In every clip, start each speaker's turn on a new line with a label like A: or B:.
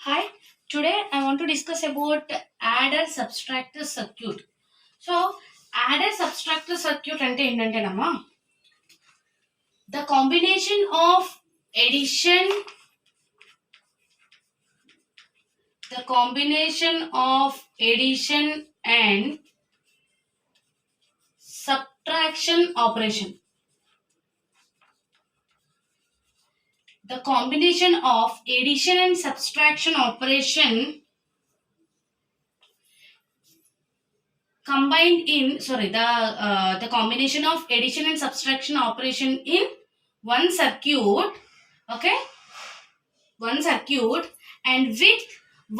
A: Hi, today I want to discuss about adder subtractor circuit. So, adder subtractor circuit ante ఏంటంటే నమ్మా the combination of addition the combination of addition and subtraction operation. The combination of addition and subtraction operation combined in the combination of addition and subtraction operation in one circuit, okay, one circuit, and with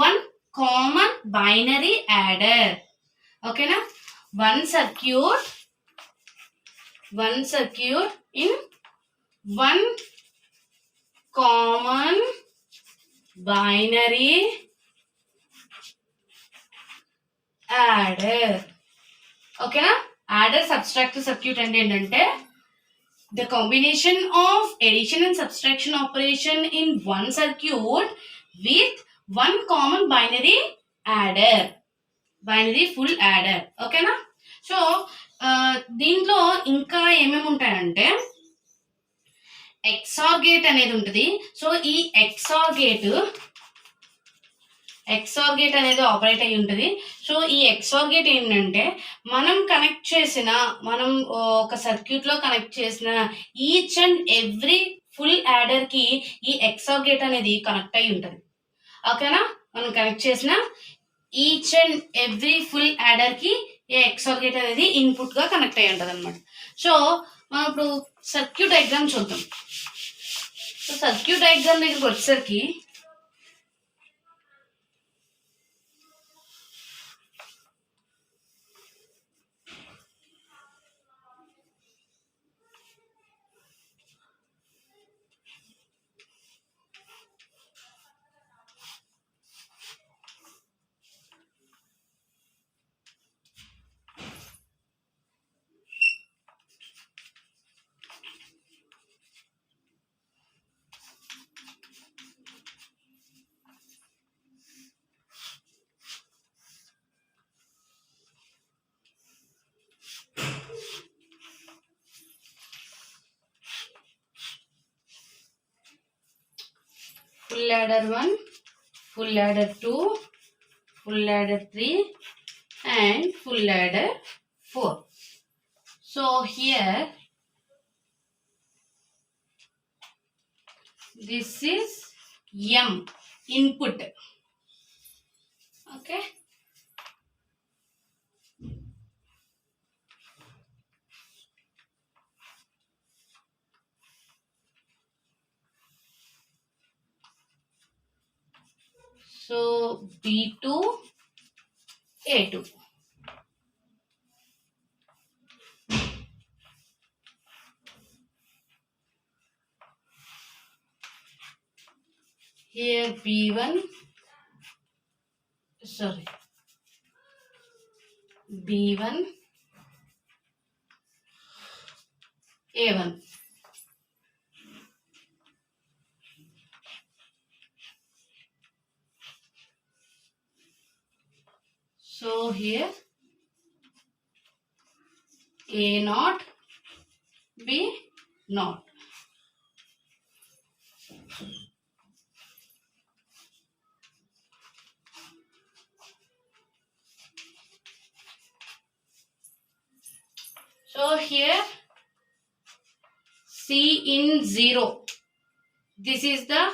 A: one common binary adder, okay na, one circuit in one common binary adder, okay na. Adder subtractor circuit అంటే ఏంటంటే the combination of addition and subtraction operation in one circuit with one common binary adder, binary full adder, ఓకేనా. So దీంట్లో ఇంకా ఏమేమి ఉంటాయంటే XOR gate అనేది ఉంటుంది. So ఈ XOR గేట్ అనేది ఆపరేట్ అయి ఉంటుంది. సో ఈ XOR గేట్ ఏంటంటే మనం ఒక సర్క్యూట్ లో కనెక్ట్ చేసిన each and every full adder కి ఈ XOR గేట్ అనేది కనెక్ట్ అయి ఉంటుంది, ఓకేనా. మనం కనెక్ట్ చేసిన each and every full adder కి ఈ XOR గేట్ అనేది ఇన్పుట్ గా కనెక్ట్ అయి ఉంటుంది అనమాట. సో మనం ఇప్పుడు సర్క్యూట్ డయాగ్రామ్ చూద్దాం. సో సర్క్యూట్ డయాగ్రామ్ దగ్గరికి వచ్చేసరికి full ladder 1, full ladder 2, full ladder 3 and full ladder 4. So here this is M input, okay. So B2 A2. Here B1, B1 A1. So here A0 B0. So here C in 0, this is the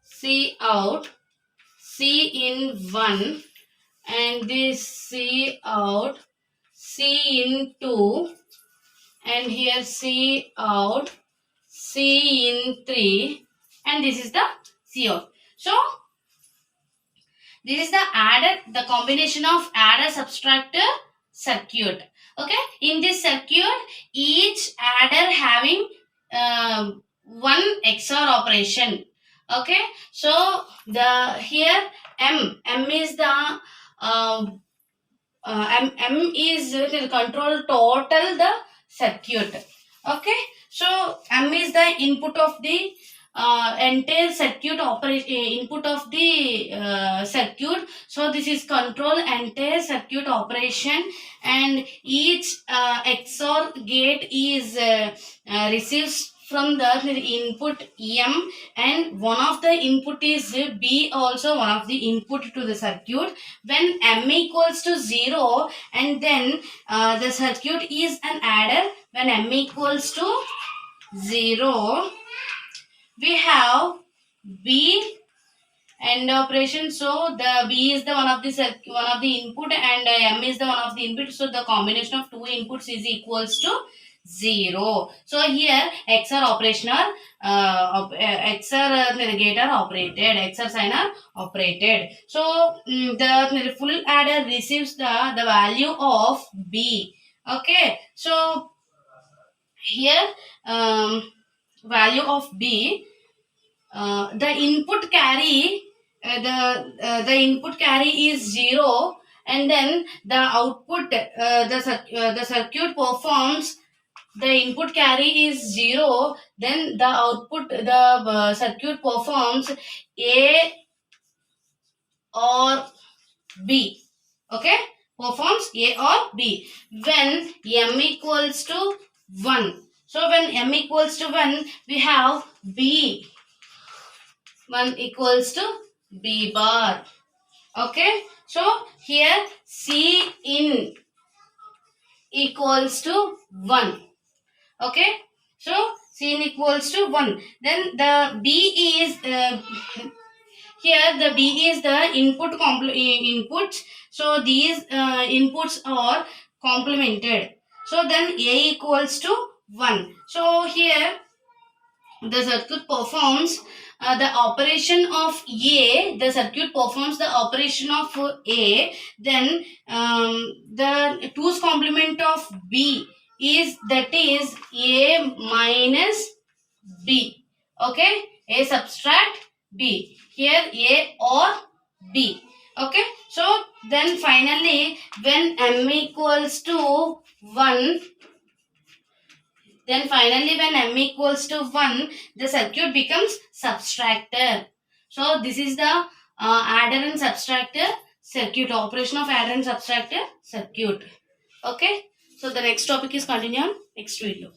A: C out, C in 1 and this C out, C in 2 and here C out, C in 3 and this is the C out. So this is the combination of adder subtractor circuit, okay. In this circuit each adder having one XOR operation, okay. So here M is the M is the control total the circuit, okay. So M is the input of the entire circuit operation input of the circuit. So this is control entire circuit operation, and each XOR gate is receives from the input M, and one of the input is B, also one of the input to the circuit. When M equals to 0, and then the circuit is an adder. When M equals to 0, we have B and operation. So the B is the one of the input, and M is the one of the input. So the combination of two inputs is equals to 0. So here XOR operational XOR negator operated, XOR signer operated. So the full adder receives the value of B. Okay, so here value of B, the input carry the input carry is 0, and then the output the circuit performs. The input carry is 0, then the output the circuit performs A or B. Okay, performs A or B when M equals to 1. So when M equals to 1, we have B 1 equals to B bar. Okay, so here C in equals to 1. Okay, so C in equals to 1. Then the B is here the B is the input. So these inputs are complemented. So then A equals to 1. So here the circuit performs the operation of A. The circuit performs the operation of A. Then the 2's complement of B is, that is A minus B. Okay, A subtract B. Here A or B. Okay, so then finally when M equals to 1, then finally when M equals to 1, the circuit becomes subtractor. So this is the adder and subtractor circuit, operation of adder and subtractor circuit. Okay, so the next topic is continued on next video.